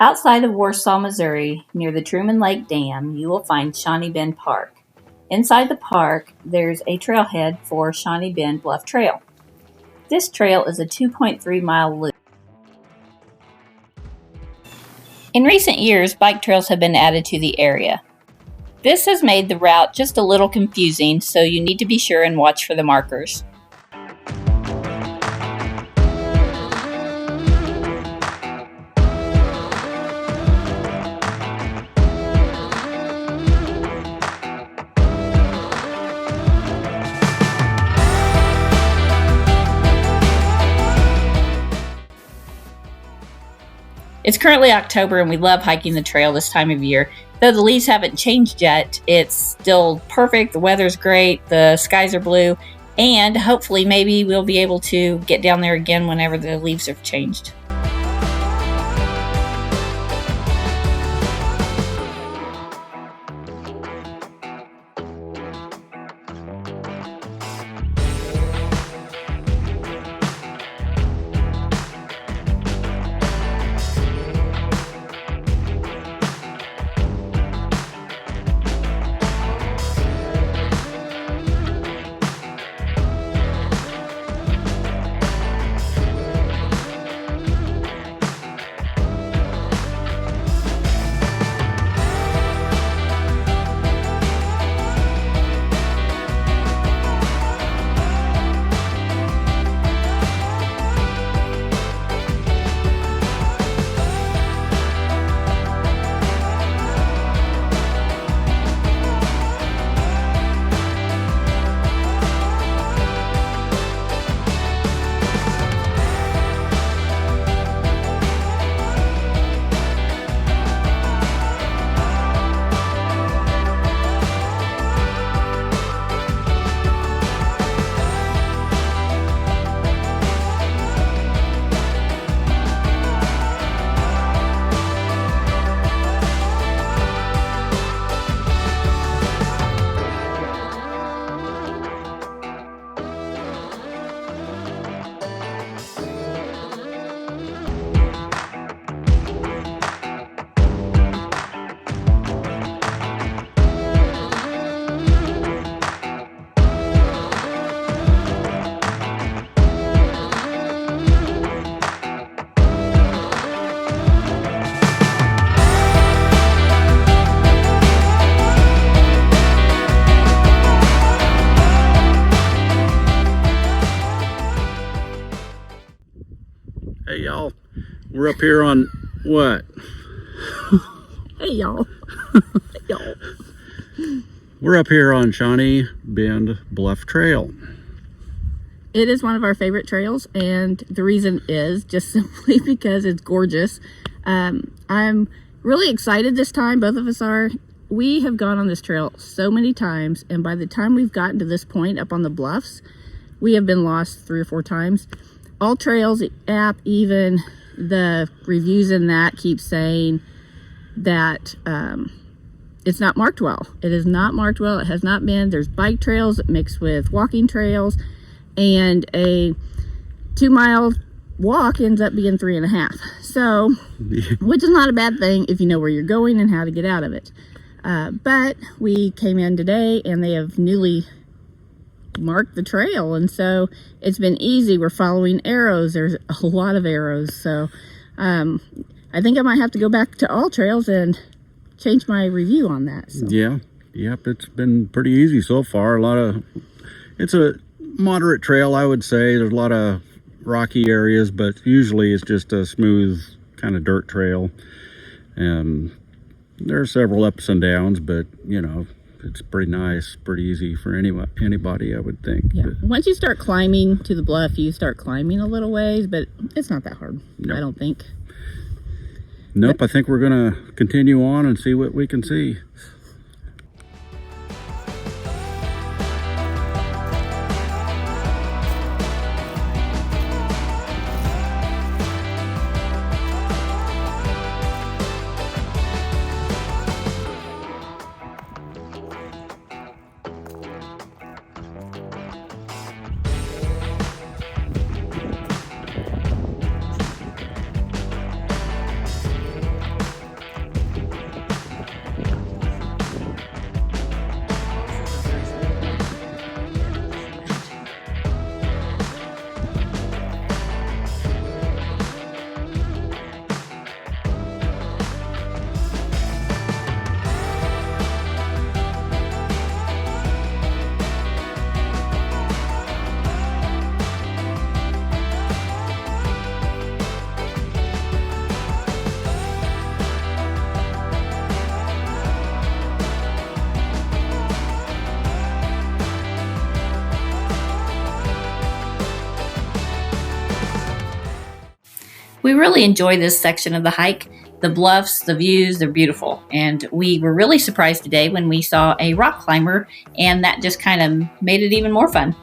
Outside of Warsaw, Missouri, near the Truman Lake Dam, you will find Shawnee Bend Park. Inside the park, there's a trailhead for Shawnee Bend Bluff Trail. This trail is a 2.3-mile loop. In recent years, bike trails have been added to the area. This has made the route just a little confusing, so you need to be sure and watch for the markers. It's currently October and we love hiking the trail this time of year. Though the leaves haven't changed yet, it's still perfect, the weather's great, the skies are blue, and hopefully maybe we'll be able to get down there again whenever the leaves have changed. Hey y'all, we're up here on what? Hey y'all. Hey y'all. We're up here on Shawnee Bend Bluff Trail. It is one of our favorite trails, and the reason is just simply because it's gorgeous. I'm really excited this time, both of us are. We have gone on this trail so many times, and by the time we've gotten to this point up on the bluffs, we have been lost 3 or 4 times. All Trails, the app, even the reviews in that keep saying that it's not marked well. It is not marked well. It has not been. There's bike trails mixed with walking trails, and a 2-mile walk ends up being 3.5. So, which is not a bad thing if you know where you're going and how to get out of it. But we came in today and they have newly marked the trail, and so it's been easy. We're following arrows. There's a lot of arrows, so I think I might have to go back to All Trails and change my review on that. So. Yep, it's been pretty easy so far. It's a moderate trail, I would say. There's a lot of rocky areas, but usually it's just a smooth kind of dirt trail, and there are several ups and downs, but you know, it's pretty nice, pretty easy for anybody, I would think. Yeah. But once you start climbing to the bluff, you start climbing a little ways, but it's not that hard. Nope. I don't think. Nope, I think we're gonna continue on and see what we can see. We really enjoy this section of the hike. The bluffs, the views, they're beautiful. And we were really surprised today when we saw a rock climber, and that just kind of made it even more fun.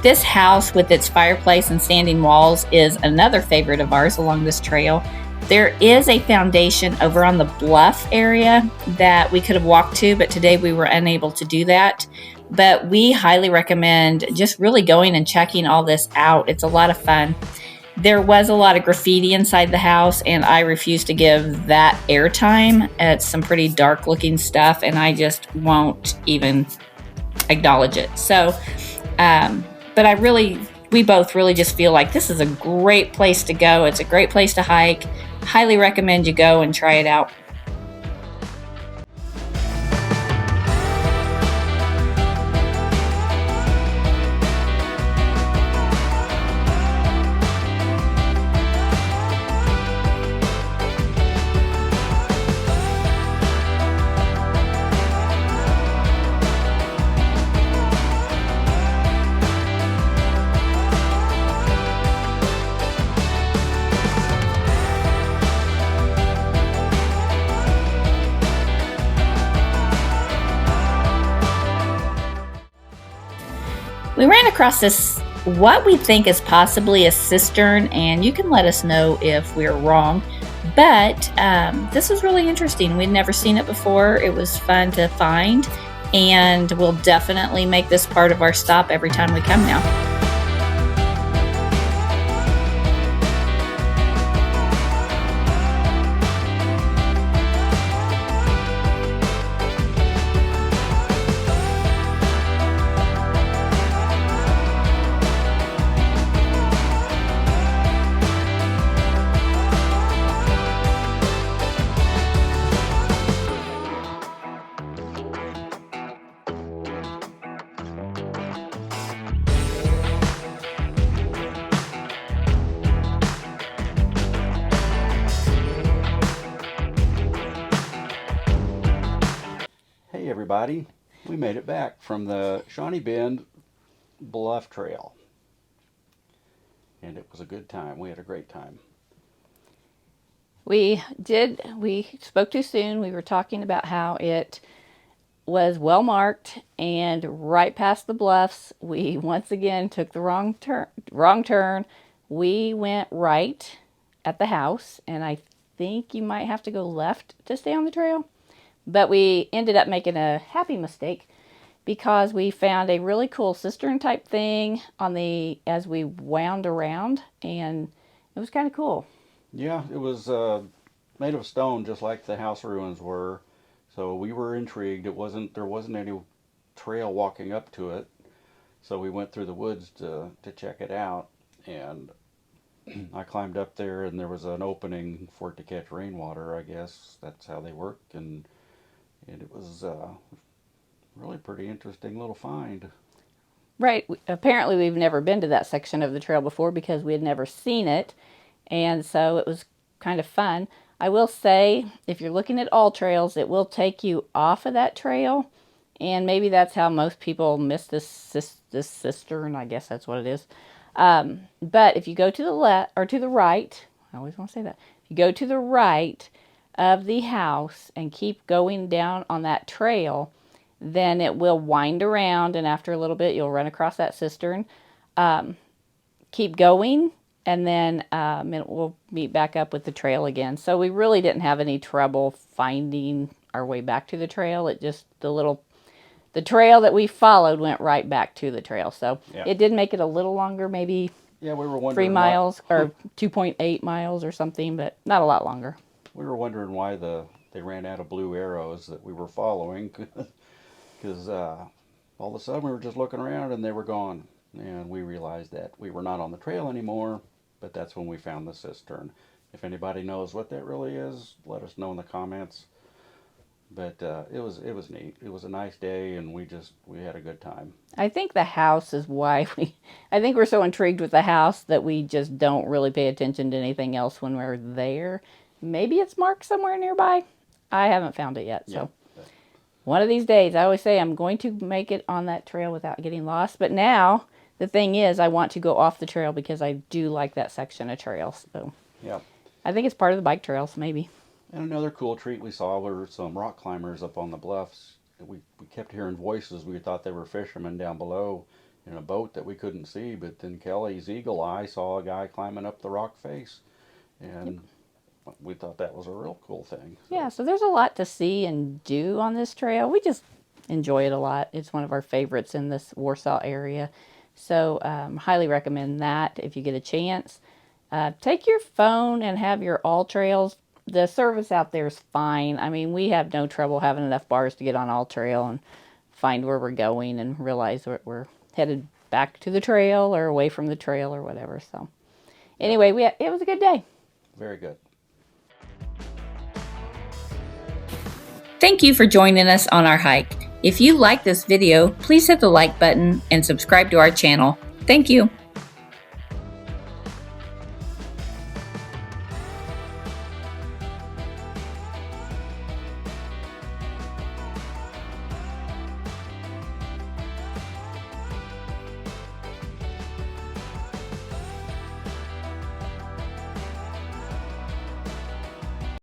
This house with its fireplace and standing walls is another favorite of ours along this trail. There is a foundation over on the bluff area that we could have walked to, but today we were unable to do that. But we highly recommend just really going and checking all this out. It's a lot of fun. There was a lot of graffiti inside the house, and I refuse to give that airtime. It's some pretty dark looking stuff, and I just won't even acknowledge it. So, but we both really just feel like this is a great place to go. It's a great place to hike. Highly recommend you go and try it out. We ran across this, what we think is possibly a cistern, and you can let us know if we're wrong. But this was really interesting. We'd never seen it before. It was fun to find, and we'll definitely make this part of our stop every time we come now. Hey everybody, we made it back from the Shawnee Bend Bluff Trail. And it was a good time. We had a great time. We spoke too soon. We were talking about how it was well marked, and right past the bluffs, we once again took the wrong turn. We went right at the house, and I think you might have to go left to stay on the trail. But we ended up making a happy mistake because we found a really cool cistern type thing as we wound around, and it was kind of cool. Yeah, it was made of stone just like the house ruins were. So we were intrigued. There wasn't any trail walking up to it. So we went through the woods to check it out, and I climbed up there, and there was an opening for it to catch rainwater. I guess that's how they work, and it was really pretty interesting little find. Right. Apparently, we've never been to that section of the trail before because we had never seen it, and so it was kind of fun. I will say, if you're looking at all trails, it will take you off of that trail, and maybe that's how most people miss this cistern. I guess that's what it is. But if you go to the left or to the right, I always want to say that. If you go to the right of the house and keep going down on that trail, then it will wind around, and after a little bit, you'll run across that cistern. Keep going, and then it will meet back up with the trail again. So we really didn't have any trouble finding our way back to the trail. It just, the trail that we followed went right back to the trail. So It did make it a little longer, maybe we were wondering 3 miles or 2.8 miles or something, but not a lot longer. We were wondering why they ran out of blue arrows that we were following, because all of a sudden we were just looking around and they were gone. and we realized that we were not on the trail anymore, but that's when we found the cistern. If anybody knows what that really is, let us know in the comments. But it was neat. It was a nice day, and we had a good time. I think the house is why I think we're so intrigued with the house that we just don't really pay attention to anything else when we're there. Maybe it's marked somewhere nearby. I haven't found it yet, so. Yeah. One of these days, I always say I'm going to make it on that trail without getting lost. But now, the thing is, I want to go off the trail because I do like that section of trails. So Yeah. I think it's part of the bike trails, maybe. And another cool treat we saw were some rock climbers up on the bluffs. We kept hearing voices. We thought they were fishermen down below in a boat that we couldn't see. But then Kelly's eagle eye saw a guy climbing up the rock face. And we thought that was a real cool thing. Yeah, so there's a lot to see and do on this trail. We just enjoy it a lot. It's one of our favorites in this Warsaw area. So highly recommend that if you get a chance. Take your phone and have your all trails. The service out there is fine. I mean, we have no trouble having enough bars to get on all trail and find where we're going and realize we're headed back to the trail or away from the trail or whatever. So anyway, it was a good day. Very good. Thank you for joining us on our hike. If you like this video, please hit the like button and subscribe to our channel. Thank you.